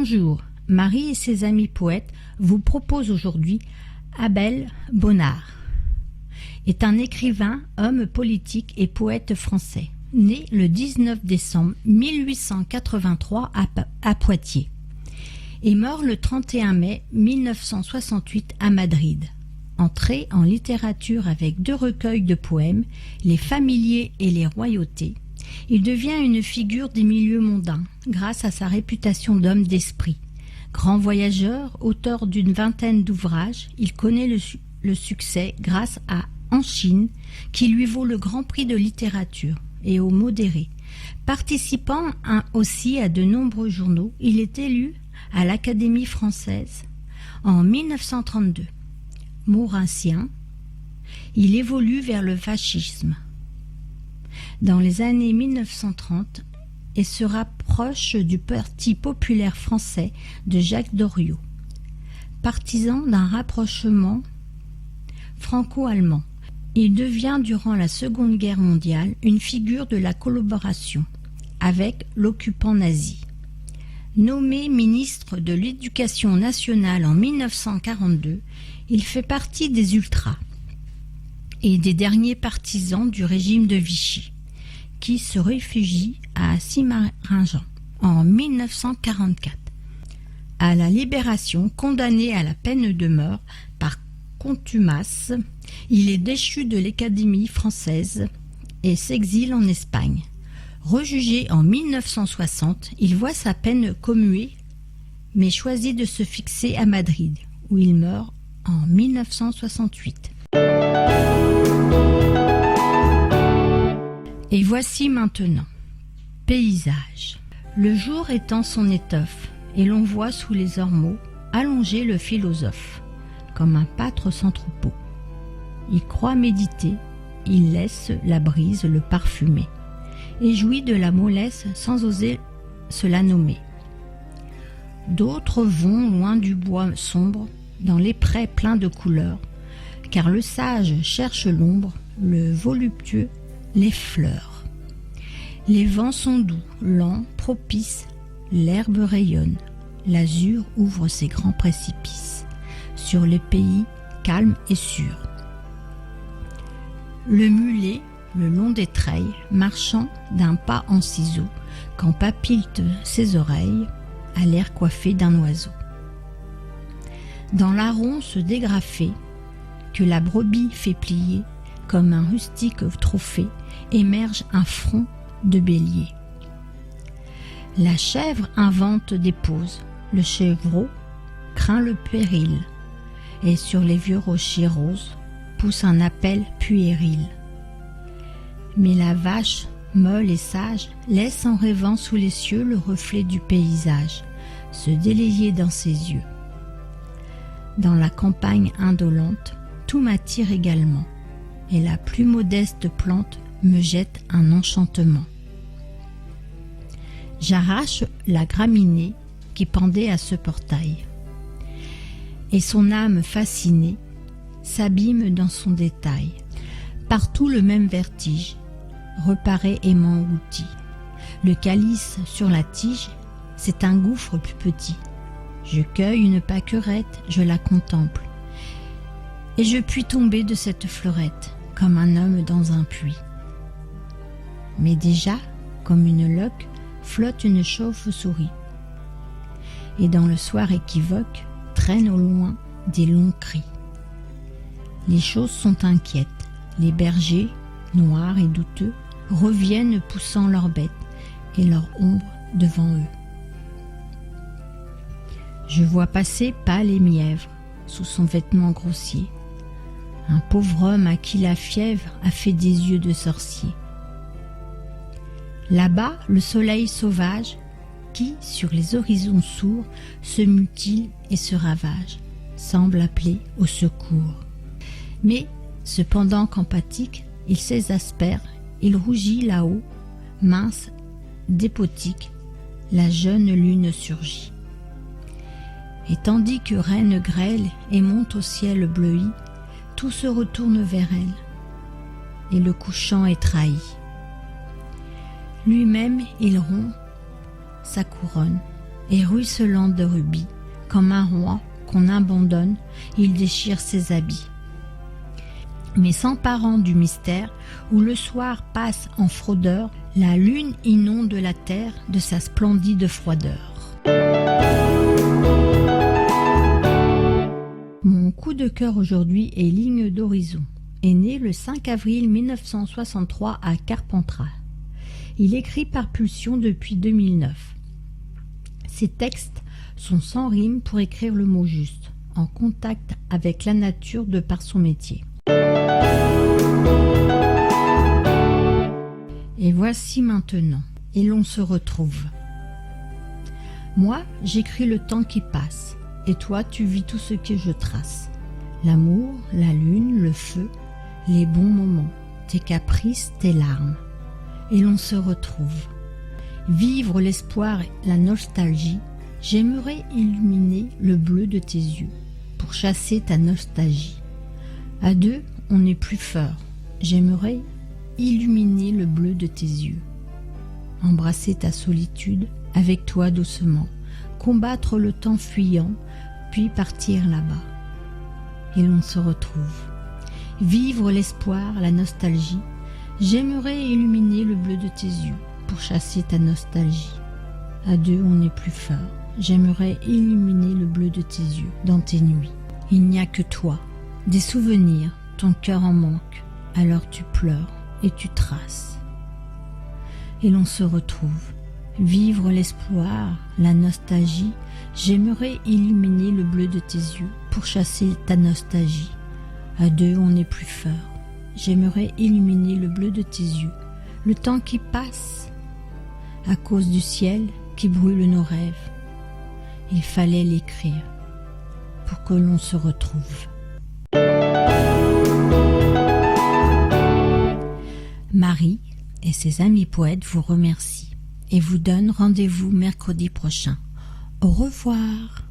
Bonjour, Marie et ses amis poètes vous proposent aujourd'hui Abel Bonnard. Est un écrivain, homme politique et poète français, né le 19 décembre 1883 à Poitiers et mort le 31 mai 1968 à Madrid. Entré en littérature avec 2 recueils de poèmes, Les Familiers et Les Royautés, il devient une figure des milieux mondains grâce à sa réputation d'homme d'esprit. Grand voyageur, auteur d'une vingtaine d'ouvrages, il connaît le succès grâce à En Chine, qui lui vaut le Grand Prix de littérature, et au Modéré. Participant aussi à de nombreux journaux, il est élu à l'Académie française en 1932. Maurincien, il évolue vers le fascisme dans les années 1930 et se rapproche du Parti populaire français de Jacques Doriot. Partisan d'un rapprochement franco-allemand, il devient durant la Seconde Guerre mondiale une figure de la collaboration avec l'occupant nazi. Nommé ministre de l'Éducation nationale en 1942, il fait partie des ultras et des derniers partisans du régime de Vichy, qui se réfugie à Simaringen en 1944. À la Libération, condamné à la peine de mort par contumace, il est déchu de l'Académie française et s'exile en Espagne. Rejugé en 1960, il voit sa peine commuée, mais choisit de se fixer à Madrid, où il meurt en 1968. Et voici maintenant, paysage. Le jour étend son étoffe, et l'on voit sous les ormeaux allonger le philosophe, comme un pâtre sans troupeau. Il croit méditer, il laisse la brise le parfumer, et jouit de la mollesse sans oser se la nommer. D'autres vont loin du bois sombre, dans les prés pleins de couleurs, car le sage cherche l'ombre, le voluptueux les fleurs. Les vents sont doux, lents, propices, l'herbe rayonne, l'azur ouvre ses grands précipices, sur les pays calmes et sûrs. Le mulet, le long des treilles, marchant d'un pas en ciseaux, quand papiltent ses oreilles, à l'air coiffé d'un oiseau. Dans l'aron se dégrafer, que la brebis fait plier, comme un rustique trophée, émerge un front de bélier. La chèvre invente des poses, le chevreau craint le péril, et sur les vieux rochers roses pousse un appel puéril. Mais la vache, molle et sage, laisse en rêvant sous les cieux le reflet du paysage, se délayer dans ses yeux. Dans la campagne indolente, tout m'attire également, et la plus modeste plante me jette un enchantement. J'arrache la graminée qui pendait à ce portail, et son âme fascinée s'abîme dans son détail. Partout le même vertige, reparaît aimant outil. Le calice sur la tige, c'est un gouffre plus petit. Je cueille une pâquerette, je la contemple, et je puis tomber de cette fleurette, comme un homme dans un puits. Mais déjà, comme une loque, flotte une chauve-souris, et dans le soir équivoque, traînent au loin des longs cris. Les choses sont inquiètes, les bergers, noirs et douteux, reviennent poussant leurs bêtes et leur ombre devant eux. Je vois passer pâle et mièvre, sous son vêtement grossier, un pauvre homme à qui la fièvre a fait des yeux de sorcier. Là-bas, le soleil sauvage, qui, sur les horizons sourds, se mutile et se ravage, semble appeler au secours. Mais, cependant qu'empathique, il s'exaspère, il rougit là-haut, mince, dépotique, la jeune lune surgit. Et tandis que reine grêle et monte au ciel bleui, tout se retourne vers elle, et le couchant est trahi. Lui-même, il rompt sa couronne, et ruisselant de rubis, comme un roi qu'on abandonne, il déchire ses habits. Mais s'emparant du mystère, où le soir passe en fraudeur, la lune inonde la terre de sa splendide froideur. Mon coup de cœur aujourd'hui est Ligne d'horizon. Est né le 5 avril 1963 à Carpentras. Il écrit par pulsion depuis 2009. Ses textes sont sans rime pour écrire le mot juste, en contact avec la nature de par son métier. Et voici maintenant, et l'on se retrouve. Moi, j'écris le temps qui passe, et toi, tu vis tout ce que je trace. L'amour, la lune, le feu, les bons moments, tes caprices, tes larmes. Et l'on se retrouve. Vivre l'espoir, la nostalgie, j'aimerais illuminer le bleu de tes yeux, pour chasser ta nostalgie. À deux, on n'est plus fort, j'aimerais illuminer le bleu de tes yeux. Embrasser ta solitude avec toi doucement, combattre le temps fuyant, puis partir là-bas. Et l'on se retrouve. Vivre l'espoir, la nostalgie, j'aimerais illuminer le bleu de tes yeux pour chasser ta nostalgie. À deux, on n'est plus fort, j'aimerais illuminer le bleu de tes yeux dans tes nuits. Il n'y a que toi, des souvenirs, ton cœur en manque, alors tu pleures et tu traces. Et l'on se retrouve. Vivre l'espoir, la nostalgie, j'aimerais illuminer le bleu de tes yeux pour chasser ta nostalgie. À deux, on n'est plus fort, j'aimerais illuminer le bleu de tes yeux, le temps qui passe, à cause du ciel qui brûle nos rêves. Il fallait l'écrire pour que l'on se retrouve. Marie et ses amis poètes vous remercient et vous donnent rendez-vous mercredi prochain. Au revoir.